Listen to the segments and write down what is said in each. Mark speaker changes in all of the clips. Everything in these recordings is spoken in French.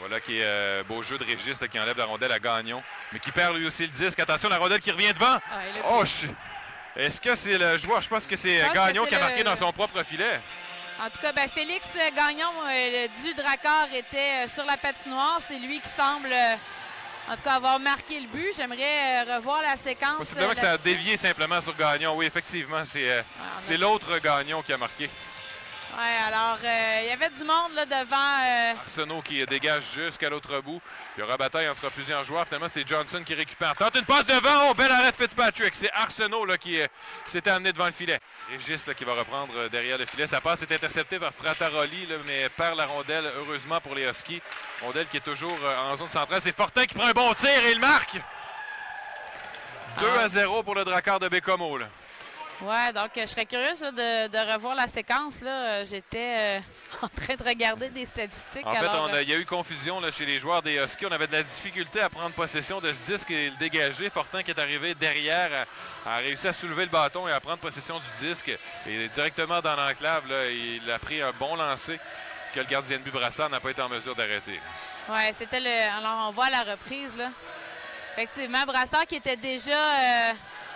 Speaker 1: Voilà qui est beau jeu de Régis là, qui enlève la rondelle à Gagnon, mais qui perd lui aussi le disque. Attention, la rondelle qui revient devant. Oh, est-ce que c'est le joueur? Je pense que c'est Gagnon qui a marqué dans son propre filet.
Speaker 2: En tout cas, Félix Gagnon du Drakkar était sur la patinoire. C'est lui qui semble, en tout cas, avoir marqué le but. J'aimerais revoir la séquence.
Speaker 1: Possiblement que ça a dévié simplement sur Gagnon. Oui, effectivement, c'est l'autre Gagnon qui a marqué.
Speaker 2: Oui, alors, il y avait du monde là, devant.
Speaker 1: Arsenault qui dégage jusqu'à l'autre bout. Il y aura bataille entre plusieurs joueurs. Finalement, c'est Johnson qui récupère. Tente une passe devant. Oh, bel arrêt de Fitzpatrick. C'est Arsenault là, qui s'était amené devant le filet. Régis là, qui va reprendre derrière le filet. Sa passe est interceptée par Frataroli, là, mais perd la rondelle, heureusement pour les Huskies. Rondelle qui est toujours en zone centrale. C'est Fortin qui prend un bon tir et il marque. 2-0 pour le Drakkar de Bécomo.
Speaker 2: Ouais, donc je serais curieuse là, de revoir la séquence. J'étais en train de regarder des statistiques.
Speaker 1: En fait, il y a eu confusion là, chez les joueurs des Huskies. On avait de la difficulté à prendre possession de ce disque et le dégager. Fortin qui est arrivé derrière a réussi à soulever le bâton et à prendre possession du disque. Et directement dans l'enclave, il a pris un bon lancer que le gardien de but Brassard n'a pas été en mesure d'arrêter.
Speaker 2: Oui, c'était le. Alors, on voit la reprise. Là. Effectivement, Brassard qui était déjà.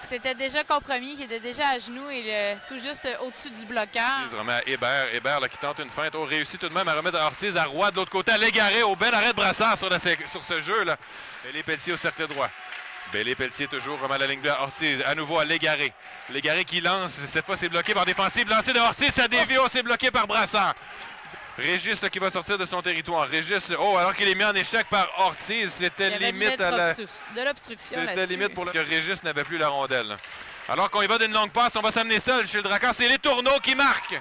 Speaker 2: C'était déjà compromis, qui était déjà à genoux et tout juste au-dessus du bloqueur.
Speaker 1: Il remet à Hébert. Hébert là, qui tente une feinte. Oh, réussit tout de même à remettre Ortiz à Roy de l'autre côté, à Légaré. Au bel arrêt de Brassard sur ce jeu-là. Bellé-Pelletier au cercle droit. Bellé-Pelletier toujours remet la ligne bleue à Ortiz. À nouveau à Légaré. Légaré qui lance. Cette fois, c'est bloqué par défensive. Lancé de Ortiz, ça dévie. Oh, c'est bloqué par Brassard. Régis là, qui va sortir de son territoire. Régis, oh, alors qu'il est mis en échec par Ortiz, c'était limite à la...
Speaker 2: de l'obstruction.
Speaker 1: C'était limite pour que Régis n'avait plus la rondelle. Alors qu'on y va d'une longue passe, on va s'amener seul chez le Drakkar. C'est les Tourneaux qui marquent.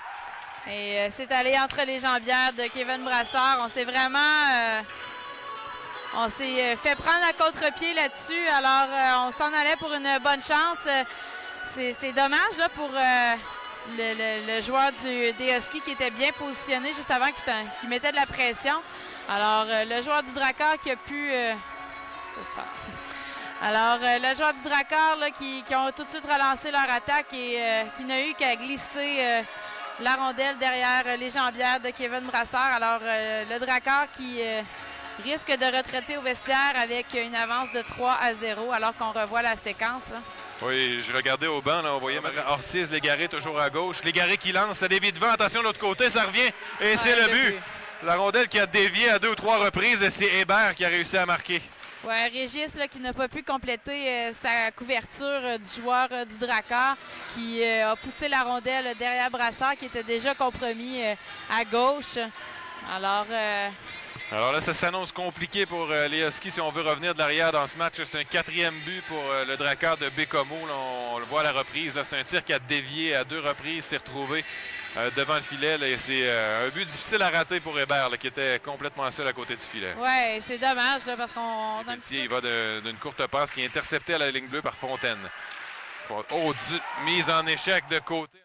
Speaker 2: Et c'est allé entre les jambières de Kevin Brassard. On s'est vraiment... on s'est fait prendre à contre-pied là-dessus. Alors, on s'en allait pour une bonne chance. C'est dommage là, pour... Le joueur des Huskies qui était bien positionné juste avant qu'il mettait de la pression. Alors, le joueur du Drakkar qui a pu... Alors, le joueur du Drakkar là, qui ont tout de suite relancé leur attaque et qui n'a eu qu'à glisser la rondelle derrière les jambières de Kevin Brassard. Alors, le Drakkar qui risque de retraiter au vestiaire avec une avance de 3-0 alors qu'on revoit la séquence. Là.
Speaker 1: Oui, je regardais au banc, là, on voyait Ortiz, Légaré toujours à gauche. Légaré qui lance, ça dévie devant, attention de l'autre côté, ça revient et c'est le but. La rondelle qui a dévié à 2 ou 3 reprises et c'est Hébert qui a réussi à marquer.
Speaker 2: Oui, Régis là, qui n'a pas pu compléter sa couverture du joueur du Drakkar qui a poussé la rondelle derrière Brassard qui était déjà compromis à gauche.
Speaker 1: Alors là, ça s'annonce compliqué pour les Huskies si on veut revenir de l'arrière dans ce match. C'est un 4e but pour le Drakkar de Bécomo. Là, on le voit à la reprise. C'est un tir qui a dévié à 2 reprises, s'est retrouvé devant le filet. Là, et c'est un but difficile à rater pour Hébert, là, qui était complètement seul à côté du filet.
Speaker 2: Oui, c'est dommage là, parce qu'on...
Speaker 1: Il va d'une courte passe qui est interceptée à la ligne bleue par Fontaine. Oh, mise en échec de côté.